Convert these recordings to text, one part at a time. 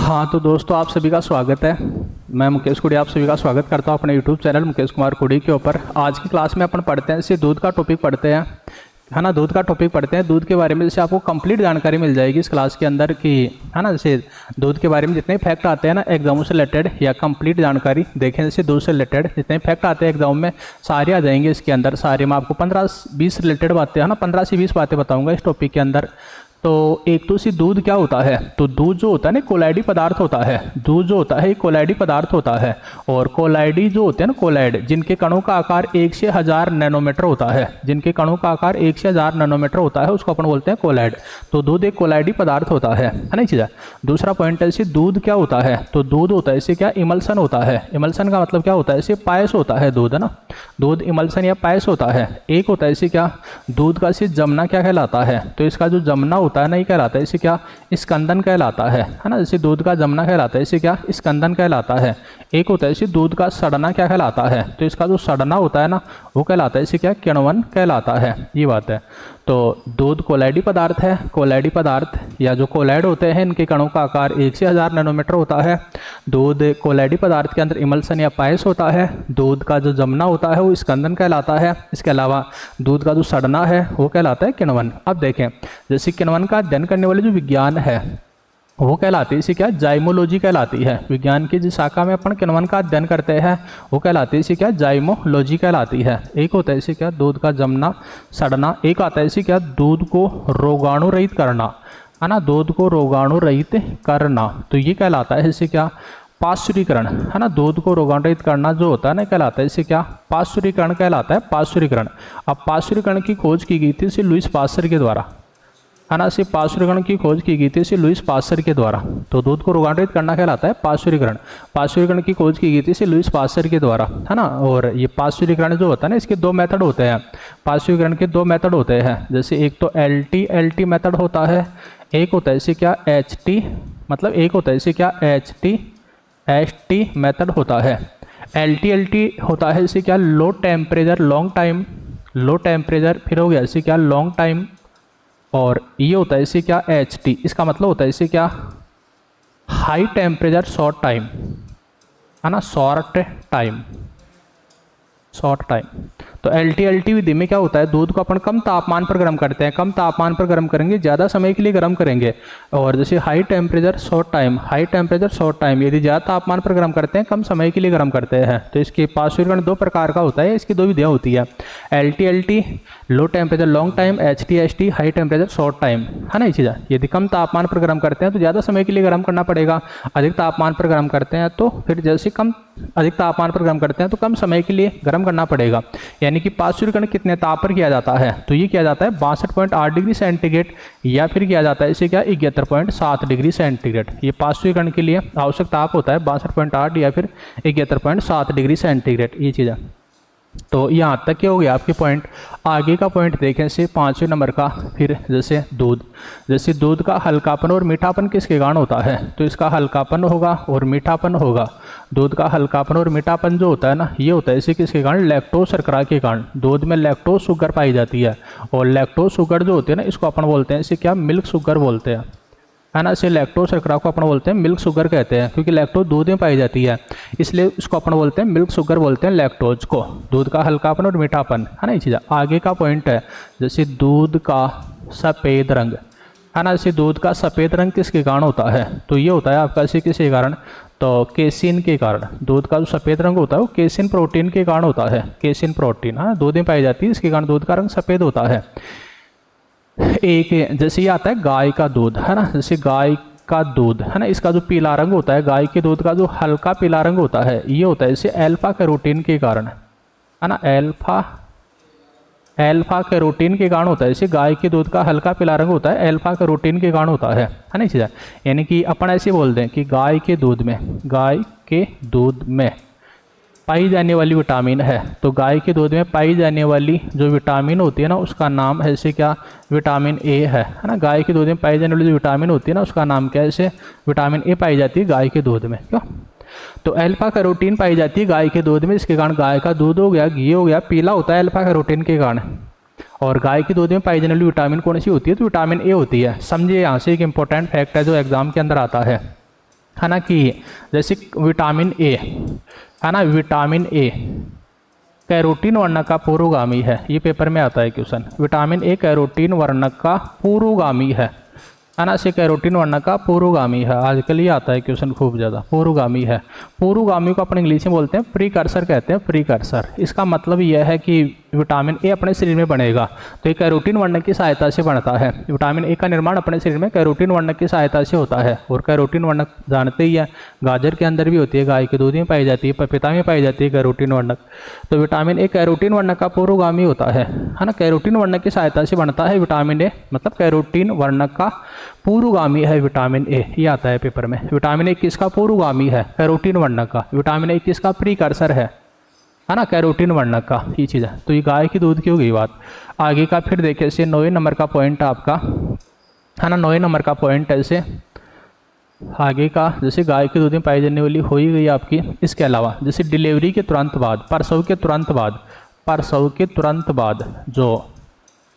हाँ तो दोस्तों, आप सभी का स्वागत है। मैं मुकेश कुड़ी आप सभी का स्वागत करता हूँ अपने यूट्यूब चैनल मुकेश कुमार कुड़ी के ऊपर। आज की क्लास में अपन पढ़ते हैं, जैसे दूध का टॉपिक पढ़ते हैं, है ना। दूध का टॉपिक पढ़ते हैं, दूध के बारे में जैसे आपको कंप्लीट जानकारी मिल जाएगी इस क्लास के अंदर की, है ना। जैसे दूध के बारे में जितने फैक्ट आते हैं ना एग्जामों से रिलेटेड, या कंप्लीट जानकारी देखें, जैसे दूध से रिलेटेड जितने फैक्ट आते हैं एग्जाम में सारे आ जाएंगे इसके अंदर। सारे मैं आपको 15-20 रिलेटेड बातें, है ना, 15 से 20 बातें बताऊंगा इस टॉपिक के अंदर। तो एक तो सी दूध क्या होता है, तो दूध जो होता है ना कोलाइडी पदार्थ होता है। दूध जो होता है ये कोलाइडी पदार्थ होता है, और कोलाइडी जो होते हैं ना कोलाइड, जिनके कणों का आकार 1 से 1000 नैनोमीटर होता है, जिनके कणों का आकार 1 से 1000 नैनोमीटर होता है, उसको अपन बोलते हैं कोलाइड। तो दूध एक कोलाइडी पदार्थ होता है ना चीज़। दूसरा पॉइंट है इसे दूध क्या होता है, तो दूध होता है इसे क्या इमल्सन होता है। इमल्सन का मतलब क्या होता है, इसे पायस होता है दूध, है ना। दूध इमल्सन या पायस होता है। एक होता है इसे क्या दूध का इसे जमना क्या कहलाता है, तो इसका जो जमना होता है ना ये कहलाता है इसे क्या स्कंदन कहलाता है ना। जैसे दूध का जमना कहलाता है इसे क्या स्कंदन कहलाता है। एक होता है इसे दूध का सड़ना क्या कहलाता है, तो इसका जो सड़ना होता है ना वो कहलाता है इसे क्या किण्वन कहलाता है। ये बात है। तो दूध कोलाइडी पदार्थ है। कोलाइडी पदार्थ या जो कोलाइड होते हैं इनके कणों का आकार 1 से 1000 नैनोमीटर होता है। दूध कोलाइडी पदार्थ के अंदर इमल्सन या पायस होता है। दूध का जो जमना होता है वो स्कंदन कहलाता है। इसके अलावा दूध का जो सड़ना है वो कहलाता है किण्वन। अब देखें, जैसे किण्वन का अध्ययन करने वाले जो विज्ञान है वो कहलाती है इसे क्या जाइमोलॉजी कहलाती है। विज्ञान की जिस शाखा में अपन किण्वन का अध्ययन करते हैं वो कहलाती है इसे क्या जाइमोलॉजी कहलाती है। एक होता है इसे क्या दूध का जमना सड़ना, एक आता है इसे क्या दूध को रोगाणु रहित करना, है ना। दूध को रोगाणु रहित करना, तो ये कहलाता है इसे क्या पाश्चुरीकरण, है ना। दूध को रोगाणु रहित करना जो होता है ना कहलाता है इसे क्या पाश्चुरीकरण कहलाता है। पाश्चुरीकरण। अब पाश्चुरीकरण की खोज की गई थी इसे लुईस पास्चर के द्वारा, है ना। इसे पाश्चुरीकरण की खोज की गई थी इसे लुईस पास्चर के द्वारा। तो दूध को रोगाणुरहित करना कहलाता है पाश्चुरीकरण। पाश्चुरीकरण की खोज की गई थी इसे लुईस पास्चर के द्वारा, है ना। और ये पाश्चुरीकरण जो होता है ना इसके 2 मेथड होते हैं। पाश्चुरीकरण के 2 मेथड होते हैं, जैसे एक तो LT मेथड होता है, एक होता है इसे क्या HT, मतलब एक होता है इसे क्या HT मेथड होता है। LT होता है इसे क्या low temperature long time, low temperature, फिर हो गया इसे क्या लॉन्ग टाइम, और ये होता है इसे क्या HT, इसका मतलब होता है इसे क्या हाई टेम्परेचर शॉर्ट टाइम, है ना। Short time. तो LT विधि में क्या होता है, दूध को अपन कम तापमान पर गर्म करते हैं। कम तापमान पर गर्म करेंगे, ज़्यादा समय के लिए गर्म करेंगे। और जैसे हाई टेम्परेचर शॉर्ट टाइम, यदि ज़्यादा तापमान पर गर्म करते हैं, कम समय के लिए गर्म करते हैं। तो इसके पाश्चुरीकरण 2 प्रकार का होता है, इसकी 2 विधियाँ होती है। LT low temperature long time, HT high temperature short time, है ना। ये चीज़ यदि कम तापमान पर गर्म करते हैं तो ज़्यादा समय के लिए गर्म करना पड़ेगा। अधिक तापमान पर गर्म करते हैं तो फिर जैसे अधिक तापमान पर गर्म करते हैं तो कम समय के लिए गर्म करना पड़ेगा। यानी कि पाश्चुरीकरण कितने ताप पर किया जाता है, तो ये किया जाता है 62.8 डिग्री सेंटीग्रेड, या फिर किया जाता है इसे क्या 71.7 डिग्री सेंटीग्रेड। ये पाश्चुरीकरण के लिए आवश्यक ताप होता है 62.8 या फिर 71.7 डिग्री सेंटीग्रेड। ये चीज़ है। तो यहाँ तक क्या हो गया आपके पॉइंट। आगे का पॉइंट देखें से 5वें नंबर का, फिर जैसे दूध का हल्कापन और मीठापन किसके कारण होता है, तो इसका हल्कापन होगा और मीठापन होगा। दूध का हल्कापन और मीठापन जो होता है ना ये होता है इसे किसके कारण लैक्टोज शर्करा के कारण। दूध में लैक्टोज शुगर पाई जाती है, और लैक्टोज शुगर जो होती है ना इसको अपन बोलते हैं इसे क्या मिल्क शुगर बोलते हैं, है ना। इसे लैक्टोज शर्करा को अपन बोलते हैं मिल्क शुगर कहते हैं, क्योंकि लैक्टोज दूध में पाई जाती है, इसलिए इसको अपन बोलते हैं मिल्क शुगर बोलते हैं लैक्टोज को। दूध का हल्कापन और मीठापन, है ना ये चीज़। आगे का पॉइंट है जैसे दूध का सफ़ेद रंग, है ना। जैसे दूध का सफ़ेद रंग किसके कारण होता है, तो ये होता है आपका इसे किसके कारण, तो केसिन के कारण। दूध का जो सफ़ेद रंग होता है वो केसिन प्रोटीन के कारण होता है। केसिन प्रोटीन, हाँ, दूध में पाई जाती है, इसके कारण दूध का रंग सफ़ेद होता है। एक जैसे ये आता है गाय का दूध, है ना। जैसे गाय का दूध, है ना, इसका जो पीला रंग होता है, गाय के दूध का जो हल्का पीला रंग होता है ये होता है इसे अल्फा कैरोटीन के कारण, है ना। अल्फा कैरोटीन के कारण होता है। इसे गाय के दूध का हल्का पीला रंग होता है अल्फा कैरोटीन के कारण होता है ना चीज़। यानी कि अपन ऐसे बोल दें कि गाय के दूध में पाई जाने वाली विटामिन है, तो गाय के दूध में पाई जाने वाली जो विटामिन होती है ना उसका नाम है इसे क्या विटामिन ए है ना। गाय के दूध में पाई जाने वाली जो विटामिन होती है ना उसका नाम क्या है, इसे विटामिन ए पाई जाती है गाय के दूध में। क्यों, तो अल्फा कैरोटीन पाई जाती है गाय के दूध में, इसके कारण गाय का दूध हो गया, घी हो गया, पीला होता है अल्फा कैरोटीन के कारण। और गाय के दूध में पाई जाने वाली विटामिन कौन सी होती है, तो विटामिन ए होती है। समझिए, यहाँ से एक इंपॉर्टेंट फैक्ट है जो एग्जाम के अंदर आता है। है ना कि जैसे विटामिन ए, है ना, विटामिन ए कैरोटीन वर्णक का पूर्वगामी है। ये पेपर में आता है क्वेश्चन, विटामिन ए कैरोटीन वर्णक का पूर्वगामी है ना, से कैरोटीन वर्णक का पूर्वगामी है। आजकल ये आता है क्वेश्चन खूब ज़्यादा, पूर्वगामी है। पूर्वगामी को अपन इंग्लिश में बोलते हैं प्रीकर्सर, कहते हैं प्रीकर्सर। इसका मतलब यह है कि विटामिन ए अपने शरीर में बनेगा तो ये कैरोटीन वर्णक की सहायता से बनता है। विटामिन ए का निर्माण अपने शरीर में कैरोटीन वर्णक की सहायता से होता है। और कैरोटीन वर्णक जानते ही है, गाजर के अंदर भी होती है, गाय के दूध में पाई जाती है, पपीता में पाई जाती है कैरोटीन वर्णक। तो विटामिन ए कैरोटीन वर्णक का पूर्वगामी होता है ना। कैरोटीन वर्णक की सहायता से बनता है विटामिन ए, मतलब कैरोटीन वर्णक का पूर्वगामी है विटामिन ए। ये आता है पेपर में। विटामिन ए किसका पूर्वगामी है? कैरोटीन वर्णक का। विटामिन ए किसका प्रीकर्सर है ना? कैरोटीन वर्णक का। ये चीज़ है। तो ये गाय की दूध की हो गई बात। आगे का फिर देखिए से 9वें नंबर का पॉइंट आपका, है ना, 9वें नंबर का पॉइंट ऐसे आगे का, जैसे गाय के दूध में पाई जाने वाली हो ही गई आपकी। इसके अलावा जैसे डिलीवरी के तुरंत बाद, प्रसव के तुरंत बाद, प्रसव के तुरंत बाद जो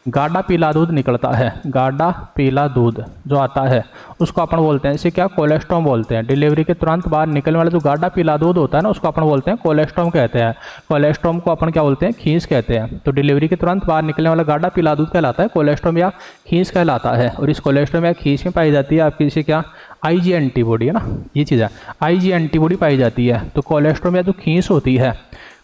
गाढ़ा पीला दूध निकलता है, गाढ़ा पीला दूध जो आता है उसको अपन बोलते हैं, इसे क्या, कोलेस्ट्रॉम बोलते हैं। डिलीवरी के तुरंत बाद निकलने वाला जो गाढ़ा पीला दूध होता है ना, उसको अपन बोलते हैं कोलेस्ट्रॉम कहते हैं। कोलेस्ट्रॉम को अपन क्या बोलते हैं? खींच कहते हैं। तो डिलीवरी के तुरंत बाद निकलने वाला गाढ़ा पीला दूध कहलाता है कोलेस्ट्रॉम या खींच कहलाता है। और इस कोलेस्ट्रॉम या खींच में पाई जाती है आपकी इसे क्या, आईजी एंटीबॉडी, है ना, ये चीज़ है, आईजी एंटीबॉडी पाई जाती है। तो कोलेस्ट्रॉम या जो खींच होती है,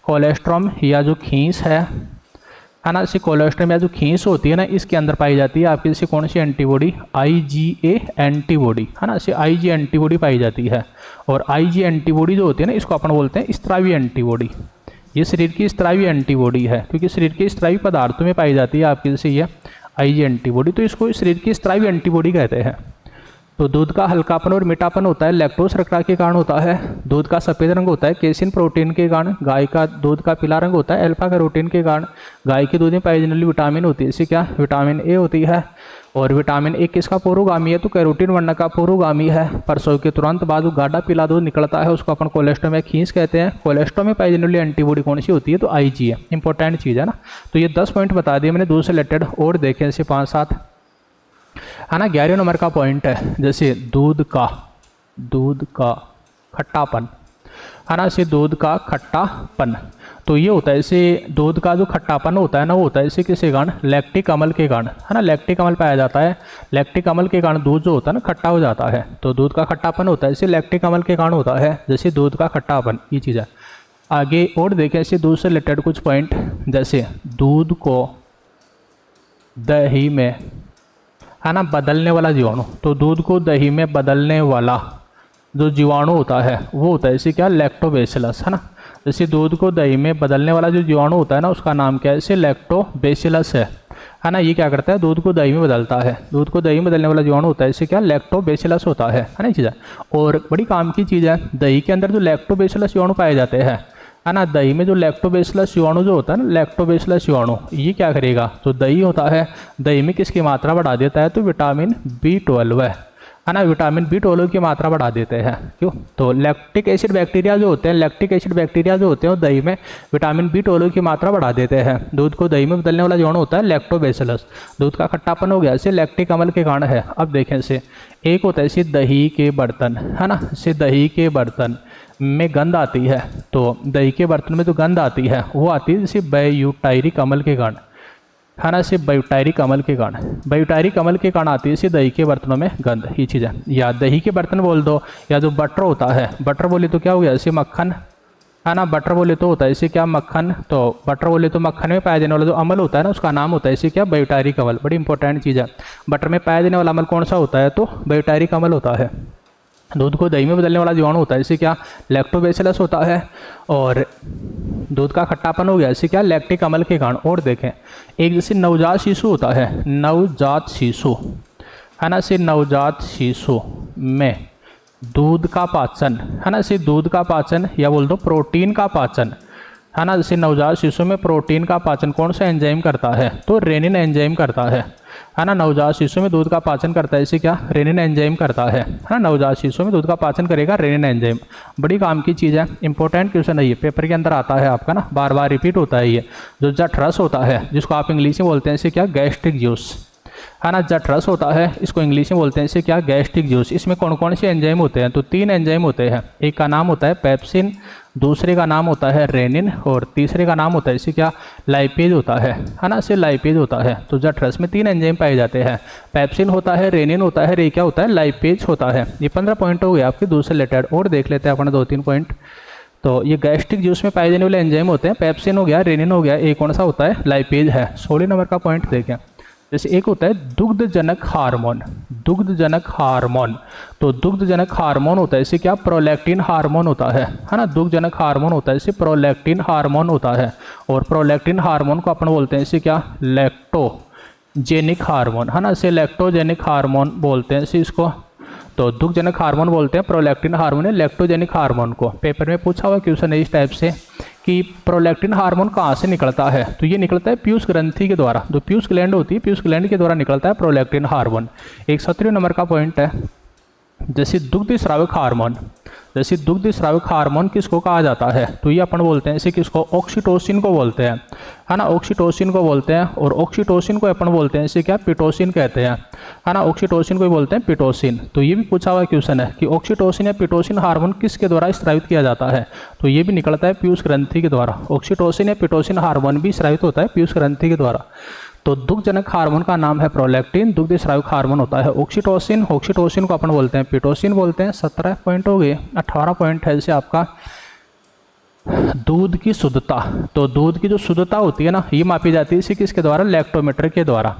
कोलेस्ट्रॉम या जो खींच है ना, इसी कोलेस्ट्रॉम या जो खींच होती है ना, इसके अंदर पाई जाती है आपकी इसे कौन सी एंटीबॉडी? आईजीए एंटीबॉडी, है ना, इसे आईजी एंटीबॉडी पाई जाती है। और आईजी एंटीबॉडी जो होती है ना, इसको अपन बोलते हैं स्त्रावी एंटीबॉडी। ये शरीर की स्त्रावी एंटीबॉडी है, क्योंकि शरीर के स्त्रावी पदार्थों में पाई जाती है आपकी जैसे ये आईजी एंटीबॉडी। तो इसको शरीर की स्त्रावी एंटीबॉडी कहते हैं। तो दूध का हल्कापन और मीठापन होता है लैक्टोज शर्करा के कारण होता है। दूध का सफ़ेद रंग होता है केसिन प्रोटीन के कारण। गाय का दूध का पीला रंग होता है अल्फा कैरोटीन के कारण। गाय के दूध में पाई जाने वाली विटामिन होती है, इसे क्या, विटामिन ए होती है। और विटामिन ए किसका पूर्वगामी है? तो कैरोटीन वर्णक का पूर्वगामी है। प्रसव के तुरंत बाद जो गाढ़ा पीला दूध निकलता है उसको अपन कोलेस्ट्रॉम या खींच कहते हैं। कोलेस्ट्रॉम में पाई जाने वाली एंटीबॉडी कौन सी होती है? तो आईजी है। इंपॉर्टेंट चीज़ है ना। तो ये 10 पॉइंट बता दिए मैंने दूध से रिलेटेड, और देखें इसे 5-7, है ना। 11वें नंबर का पॉइंट है जैसे दूध का खट्टापन, है ना, इसे दूध का खट्टापन। तो ये होता है इसे दूध का जो खट्टापन होता है ना, वो होता है इसे किसके कारण? लैक्टिक अम्ल के कारण, है ना। लैक्टिक अम्ल पाया जाता है। लैक्टिक अम्ल के कारण दूध जो होता है ना खट्टा हो जाता है। तो दूध का खट्टापन होता है इसे लैक्टिक अम्ल के कारण होता है, जैसे दूध का खट्टापन। ये चीज़ है। आगे और देखें इसे दूध से रिलेटेड कुछ पॉइंट, जैसे दूध को दही में, है ना, बदलने वाला जीवाणु। तो दूध को दही में बदलने वाला जो जीवाणु होता है वो होता है इसे क्या, लैक्टोबैसिलस, है ना। जैसे दूध को दही में बदलने वाला जो जीवाणु होता है ना, उसका नाम क्या है? इसे लैक्टोबैसिलस है ना। ये क्या करता है? दूध को दही में बदलता है। दूध को दही में बदलने वाला जीवाणु होता है इसे क्या, लैक्टोबैसिलस होता है ना। चीज़ है। और बड़ी काम की चीज़ है, दही के अंदर जो लैक्टोबैसिलस जीवाणु पाए जाते हैं, है ना, दही में जो लैक्टोबैसिलस जीवाणु जो होता है ना, लैक्टोबैसिलस जीवाणु, ये क्या करेगा? तो दही होता है, दही में किसकी मात्रा बढ़ा देता है? तो विटामिन B12 है ना, विटामिन B12 की मात्रा बढ़ा देते हैं। क्यों? तो लैक्टिक एसिड बैक्टीरिया जो होते हैं, लैक्टिक एसिड बैक्टीरिया जो होते हैं, दही में विटामिन B12 की मात्रा बढ़ा देते हैं। दूध को दही में बदलने वाला जीवाणु होता है लैक्टोबैसिलस। दूध का खट्टापन हो गया, इसे लैक्टिक अम्ल के कारण है। अब देखें इसे, एक होता है इसे दही के बर्तन, है ना, इसे दही के बर्तन में गंध आती है। तो दही के बर्तन में जो गंध आती है वो आती है जैसे ब्यूटायरिक अम्ल के कारण, है ना, इसे ब्यूटायरिक अम्ल के कारण, ब्यूटायरिक अम्ल के कारण आती है इसे दही के बर्तनों में गंध। ये चीज़ है। या दही के बर्तन बोल दो, या जो बटर होता है, बटर बोले तो क्या हो गया? इसे मक्खन, है ना, बटर बोले तो होता है इसे क्या, मक्खन। तो बटर बोले तो मक्खन में पाया जाने वाला जो अम्ल होता है ना, उसका नाम होता है इसे क्या, ब्यूटायरिक अम्ल। बड़ी इंपॉर्टेंट चीज़ है। बटर में पाया जाने वाला अम्ल कौन सा होता है? तो ब्यूटायरिक अम्ल होता है। दूध को दही में बदलने वाला जीवाणु होता है इसे क्या, लैक्टोबैसिलस होता है। और दूध का खट्टापन हो गया इसे क्या, लैक्टिक अम्ल के कारण। और देखें, एक जैसे नवजात शिशु होता है, नवजात शिशु, है ना, इसे नवजात शिशु में दूध का पाचन, है ना, इसे दूध का पाचन या बोल दो प्रोटीन का पाचन, है ना। जैसे नवजात शिशु में प्रोटीन का पाचन कौन सा एंजाइम करता है? तो रेनिन एंजाइम करता है ना। नवजात शिशु में दूध का पाचन करता है इसे क्या, रेनिन एंजाइम करता है ना। नवजात शिशु में दूध का पाचन करेगा रेनिन एंजाइम। बड़ी काम की चीज़ है, इंपॉर्टेंट क्वेश्चन है ये, पेपर के अंदर आता है आपका ना, बार बार रिपीट होता है ये। जो जठरस होता है, जिसको आप इंग्लिश में बोलते हैं इसे क्या, गैस्ट्रिक जूस, है ना। जठरस होता है, इसको इंग्लिश में बोलते हैं इसे क्या, गैस्ट्रिक जूस। इसमें कौन कौन से एंजाइम होते हैं, तो 3 एंजाइम होते हैं। एक का नाम होता है पेप्सिन, दूसरे का नाम होता है रेनिन और तीसरे का नाम होता है इसे क्या, लाइपेज होता है ना, इसे लाइपेज होता है। तो जठरस में 3 एंजाइम पाए जाते हैं, पेप्सिन होता है, रेनिन होता है, रे क्या होता है, लाइपेज होता है। ये 15 पॉइंट हो गए आपके दूध से रिलेटेड। और देख लेते हैं अपने 2-3 पॉइंट। तो ये गैस्ट्रिक जूस में पाए जाने वाले एंजाइम होते हैं, पेप्सिन हो गया, रेनिन हो गया, एक कौन सा होता है, लाइपेज है। 16 नंबर का पॉइंट देखें, जैसे एक होता है दुग्धजनक हार्मोन, दुग्धजनक हार्मोन। तो दुग्धजनक हार्मोन होता है इसे क्या, प्रोलैक्टिन हार्मोन होता है ना। दुग्धजनक हार्मोन होता है इसे प्रोलैक्टिन हार्मोन होता है। और प्रोलैक्टिन हार्मोन को अपन बोलते हैं इसे क्या, लैक्टोजेनिक हार्मोन, है ना, इसे लैक्टोजेनिक हार्मोन बोलते हैं इसे, इसको। तो दुग्धजनक हार्मोन बोलते हैं प्रोलैक्टिन हार्मोन है, लैक्टोजेनिक हार्मोन को। पेपर में पूछा हुआ क्वेश्चन है इस टाइप से कि प्रोलैक्टिन हार्मोन कहाँ से निकलता है, तो ये निकलता है पीयूष ग्रंथि के द्वारा, जो पीयूष ग्लैंड होती है, पीयूष ग्लैंड के द्वारा निकलता है प्रोलैक्टिन हार्मोन। एक 17 नंबर का पॉइंट है, जैसे दुग्ध स्रावक हार्मोन। जैसे दुग्ध स्रावक हार्मोन किसको कहा जाता है, तो ये अपन बोलते हैं इसे किसको, ऑक्सीटोसिन को बोलते हैं, है ना, ऑक्सीटोसिन को बोलते हैं। और ऑक्सीटोसिन को अपन बोलते हैं इसे क्या, पिटोसिन कहते हैं, है ना, ऑक्सीटोसिन को बोलते हैं पिटोसिन। तो ये भी पूछा हुआ क्वेश्चन है कि ऑक्सीटोसिन या पिटोसिन हार्मोन किसके द्वारा स्रावित किया जाता है, तो ये भी निकलता है पीयूष ग्रंथि के द्वारा। ऑक्सीटोसिन या पिटोसिन हार्मोन भी स्रावित होता है पीयूष ग्रंथि के द्वारा। तो दुग्धजनक हार्मोन का नाम है प्रोलैक्टिन, दुग्ध स्रावक हार्मोन होता है ऑक्सीटोसिन, ऑक्सीटोसिन को अपन बोलते हैं पिटोसिन बोलते हैं। 17 पॉइंट हो गए। 18 पॉइंट है जैसे आपका दूध की शुद्धता। तो दूध की जो शुद्धता होती है ना, ये मापी जाती है इसे किसके द्वारा, लैक्टोमीटर के द्वारा,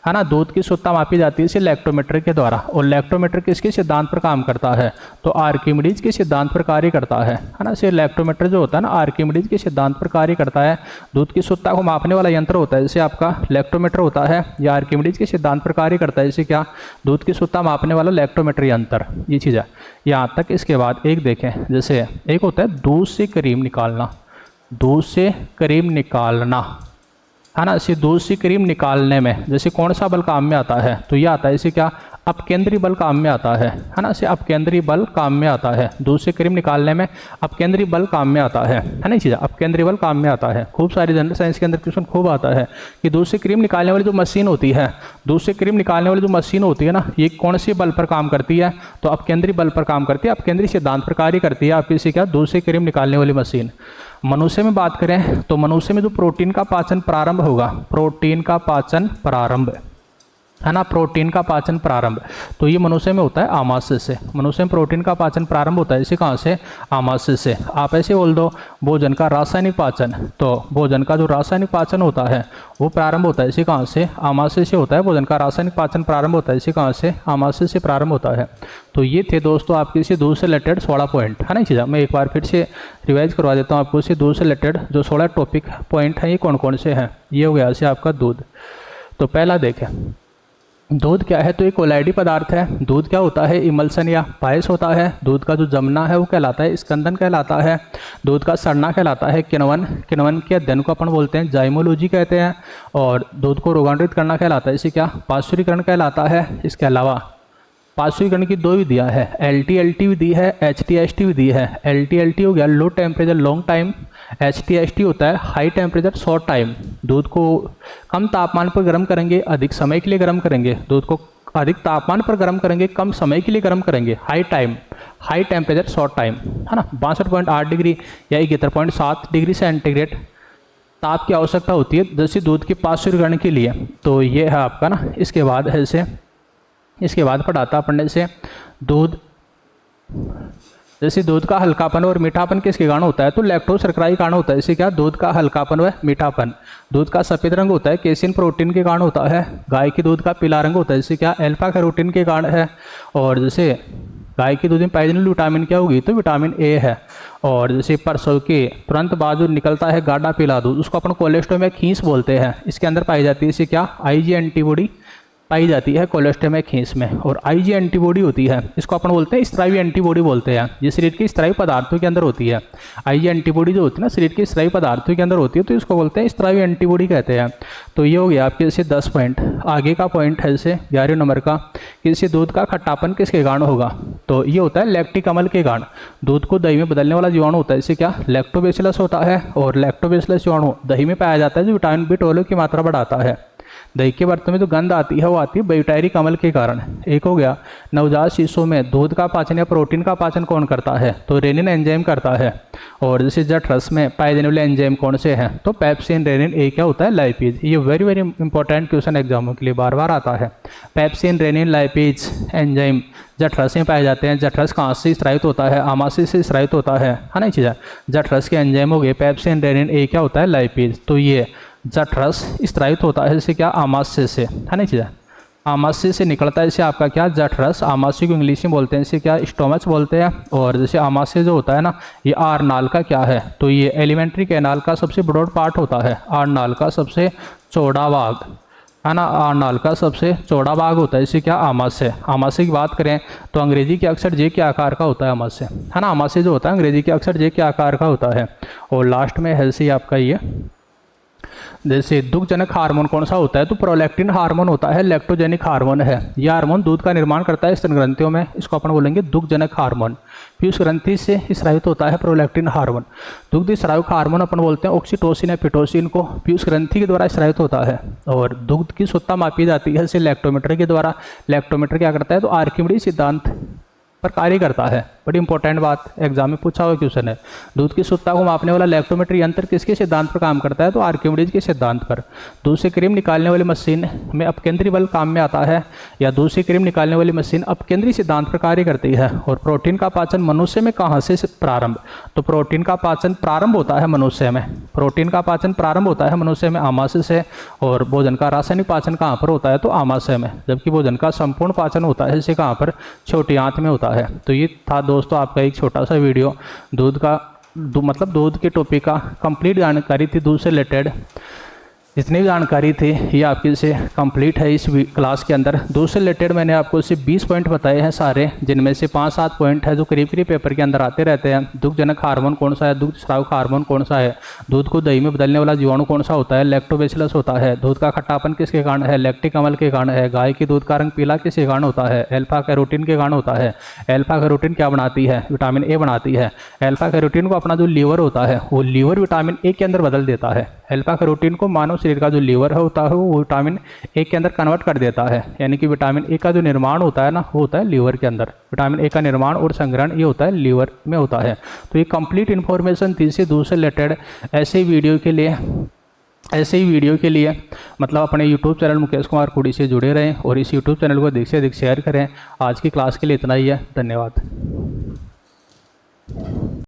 है ना। दूध की शुद्धता मापी जाती है इसे लैक्टोमीटर के द्वारा। और लैक्टोमीटर किसके सिद्धांत पर काम करता है, तो आर्किमिडीज के सिद्धांत पर कार्य करता है ना। इसे लैक्टोमीटर जो होता है ना, आर्किमिडीज के सिद्धांत पर कार्य करता है। दूध की शुद्धता को मापने वाला यंत्र होता है जैसे आपका लैक्टोमीटर होता है, या आर्किमिडीज के सिद्धांत पर कार्य करता है जैसे क्या, दूध की शुद्धता मापने वाला लैक्टोमीटर यंत्र, ये चीज़ है यहाँ तक। इसके बाद एक देखें, जैसे एक होता है दूध से क्रीम निकालना, दूध से क्रीम निकालना, है ना। इसे दूध से क्रीम निकालने में जैसे कौन सा बल काम में आता है, तो ये आता है इसे क्या, अपकेंद्री बल काम में आता है ना। इसे अपकेंद्री बल काम में आता है, दूध से क्रीम निकालने में अपकेंद्री बल काम में आता है ना। चीज़ अपकेंद्री बल काम में आता है। खूब सारी जनरल साइंस के अंदर क्वेश्चन खूब आता है कि दूध से क्रीम निकालने वाली जो मशीन होती है, दूध से क्रीम निकालने वाली जो मशीन होती है ना, ये कौन सी बल पर काम करती है, तो अपकेंद्री बल पर काम करती है, अपकेंद्री सिद्धांत पर कार्य करती है आपकी इसे क्या, दूध से क्रीम निकालने वाली मशीन। मनुष्य में बात करें तो मनुष्य में जो प्रोटीन का पाचन प्रारंभ होगा, प्रोटीन का पाचन प्रारंभ, है ना, प्रोटीन का पाचन प्रारंभ, तो ये मनुष्य में होता है आमाशय से। मनुष्य में प्रोटीन का पाचन प्रारंभ होता है इसे कहाँ से, आमाशय से। आप ऐसे बोल दो भोजन का रासायनिक पाचन, तो भोजन का जो रासायनिक पाचन होता है वो प्रारंभ होता है इसे कहाँ से, आमाशय से होता है। भोजन का रासायनिक पाचन प्रारंभ होता है इसे कहाँ से, आमाशय से प्रारंभ होता है। तो ये थे दोस्तों आपके इसे दूध से रिलेटेड 16 पॉइंट, है ना। चीज़ मैं एक बार फिर से रिवाइज करवा देता हूँ आपको, इसे दूध से रिलेटेड जो 16 टॉपिक पॉइंट हैं ये कौन कौन से हैं। ये हो गया इसे आपका दूध। तो पहला देखें, दूध क्या है, तो एक कोलाइडी पदार्थ है। दूध क्या होता है, इमल्सन या पायस होता है। दूध का जो जमना है वो कहलाता है स्कंदन कहलाता है। दूध का सड़ना कहलाता है किण्वन, किण्वन के अध्ययन को अपन बोलते हैं जाइमोलॉजी कहते हैं। और दूध को रोगांतरित करना कहलाता है इसे क्या, पाश्चुरीकरण कहलाता है। इसके अलावा पाश्चुरीकरण की 2 विधियाँ है, LT-LT विधि है, HT-HT विधि है। LT-LT हो गया low temperature long time, HT-HT होता है हाई टेम्परेचर शॉर्ट टाइम। दूध को कम तापमान पर गर्म करेंगे, अधिक समय के लिए गर्म करेंगे। दूध को अधिक तापमान पर गर्म करेंगे, कम समय के लिए गर्म करेंगे, high time, high temperature short time, है ना। 62.8 डिग्री या 71.7 डिग्री सेंटीग्रेड ताप की आवश्यकता होती है जैसे दूध के पाश्चुरीकरण के लिए। तो ये है आपका ना। इसके बाद है से, इसके बाद पढ़ाता पढ़ने से दूध, जैसे दूध का हल्कापन और मीठापन किसके कारण होता है, तो लैक्टोज शर्करा के कारण होता है। इसे क्या, दूध का हल्कापन व मीठापन। दूध का सफ़ेद रंग होता है केसिन प्रोटीन के कारण होता है। गाय के दूध का पीला रंग होता है इसे क्या, अल्फा कैरोटीन के कारण है। और जैसे गाय के दूध में पाई जाने वाली विटामिन क्या होगी, तो विटामिन ए है। और जैसे प्रसव के तुरंत बाद जो निकलता है गाढ़ा पीला दूध, उसको अपन कोलेस्ट्रॉल में खींच बोलते हैं। इसके अंदर पाई जाती है इसे क्या, IG एंटीबॉडी पाई जाती है कोलेस्ट्रॉल में खींच में। और IG एंटीबॉडी होती है, इसको अपन बोलते हैं स्त्रावी एंटीबॉडी बोलते हैं। ये शरीर के स्त्रावी पदार्थों के अंदर होती है। IG एंटीबॉडी जो होती है ना, शरीर के स्त्रावी पदार्थों के अंदर होती है, तो इसको बोलते हैं स्त्रावी एंटीबॉडी कहते हैं। तो ये हो गया आपके जैसे 10 पॉइंट। आगे का पॉइंट है जैसे 11 नंबर का, कि जैसे दूध का खट्टापन किसके कारण होगा, तो ये होता है लैक्टिक अम्ल के कारण। दूध को दही में बदलने वाला जीवाणु होता है इसे क्या, लैक्टोबैसिलस होता है। और लैक्टोबैसिलस जीवाणु दही में पाया जाता है जो विटामिन B12 की मात्रा बढ़ाता है। दही के बर्तन में जो गंध आती है वो आती है ब्यूटायरिक अम्ल के कारण। एक हो गया नवजात शिशुओं में दूध का पाचन या प्रोटीन का पाचन कौन करता है, तो रेनिन एंजाइम करता है। और जैसे जठरस में पाए जाने वाले एंजाइम कौन से हैं, तो पेप्सिन, रेनिन, ए क्या होता है, लाइपेज। ये वेरी वेरी इंपॉर्टेंट क्वेश्चन एग्जामों के लिए बार बार आता है। पेप्सिन, रेनिन, लाइपेज एंजाइम जठरस में पाए जाते हैं। जठरस कहाँ से स्रावित होता है, आमाशय से स्रावित होता है ना चीज़। जठरस के एंजाइम हो गए पेप्सिन, रेनिन, ए क्या होता है, लाइपेज। तो ये जठरस स्रावित होता है जैसे क्या, आमाशय से, है ना चीज़। आमाशय से निकलता है जैसे आपका क्या, जठरस। आमाशय को इंग्लिश में बोलते हैं इसे क्या, स्टोमच बोलते हैं। और जैसे आमाशय जो होता है ना, ये आरनाल का क्या है, तो ये एलिमेंट्री कैनाल का सबसे ब्रॉड पार्ट होता है। आरनाल का सबसे चौड़ा भाग है ना, आरनाल का सबसे चौड़ा भाग होता है इसे क्या, आमाशय। आमाशय की बात करें तो अंग्रेजी के अक्षर जे के आकार का होता है आमाशय, है ना। आमाशय जो होता है अंग्रेजी के अक्षर जे के आकार का होता है। और लास्ट में है से आपका ये, जैसे दुग्धजनक हार्मोन कौन सा होता है, तो प्रोलैक्टिन हार्मोन होता है, लैक्टोजेनिक हार्मोन है। यह हार्मोन दूध का निर्माण करता है स्तन ग्रंथियों में, इसको अपन बोलेंगे दुग्धजनक हार्मोन। पीयूष ग्रंथि से स्रावित होता है प्रोलैक्टिन हार्मोन। दुग्ध स्रावक हार्मोन अपन बोलते हैं ऑक्सीटोसिन या पिटोसिन को, पीयूष ग्रंथि के द्वारा स्रावित होता है। और दुग्ध की शुद्धता मापी जाती है जैसे लैक्टोमीटर के द्वारा। लैक्टोमीटर क्या करता है, तो आर्किमिडीज सिद्धांत पर कार्य करता है। बड़ी इंपॉर्टेंट बात, एग्जाम में पूछा हुआ क्वेश्चन है। दूध की शुद्धता को मापने वाला लैक्टोमीटर यंत्र किसके सिद्धांत पर काम करता है, तो आर्किमिडीज के सिद्धांत पर। दूध से क्रीम निकालने वाली मशीन में अपकेंद्री बल काम में आता है, या दूध से क्रीम निकालने वाली मशीन अपकेंद्री सिद्धांत पर कार्य करती है। और प्रोटीन का पाचन मनुष्य में कहाँ से प्रारंभ, तो प्रोटीन का पाचन प्रारंभ होता है मनुष्य में। प्रोटीन का पाचन प्रारंभ होता है मनुष्य में आमाशय से। और भोजन का रासायनिक पाचन कहाँ पर होता है, तो आमाशय में। जबकि भोजन का संपूर्ण पाचन होता है जैसे कहाँ पर, छोटी आंत में होता है। तो ये था दोस्तों आपका एक छोटा सा वीडियो दूध का, मतलब दूध के टॉपिक का कंप्लीट जानकारी थी दूध से रिलेटेड। जितनी भी जानकारी थी ये आपकी से कंप्लीट है इस क्लास के अंदर। दूध से रिलेटेड मैंने आपको सिर्फ 20 पॉइंट बताए हैं सारे, जिनमें से 5-7 पॉइंट है जो करीब करीब पेपर के अंदर आते रहते हैं। दुग्धजनक हार्मोन कौन सा है, दुग्ध स्रावक हार्मोन कौन सा है, दूध को दही में बदलने वाला जीवाणु कौन सा होता है, लैक्टोबैसिलस होता है। दूध का खट्टापन किसके कारण है, लैक्टिक अम्ल के कारण है। गाय की दूध का रंग पीला किसके कारण होता है, अल्फा कैरोटीन के कारण होता है। अल्फा कैरोटीन क्या बनाती है, विटामिन ए बनाती है। अल्फा कैरोटीन को अपना जो लीवर होता है वो लीवर विटामिन ए के अंदर बदल देता है। अल्फा कैरोटीन को मानव शरीर का जो लीवर होता है वो विटामिन ए के अंदर कन्वर्ट कर देता है। यानी कि विटामिन ए का जो निर्माण होता है ना, वो होता है लीवर के अंदर। विटामिन ए का निर्माण और संग्रहण ये होता है लीवर में होता है। तो ये कंप्लीट इन्फॉर्मेशन थी से दूध से रिलेटेड। ऐसे ही वीडियो के लिए मतलब अपने यूट्यूब चैनल मुकेश कुमार कुड़ी से जुड़े रहें और इस यूट्यूब चैनल को अधिक से अधिक शेयर करें। आज की क्लास के लिए इतना ही है, धन्यवाद।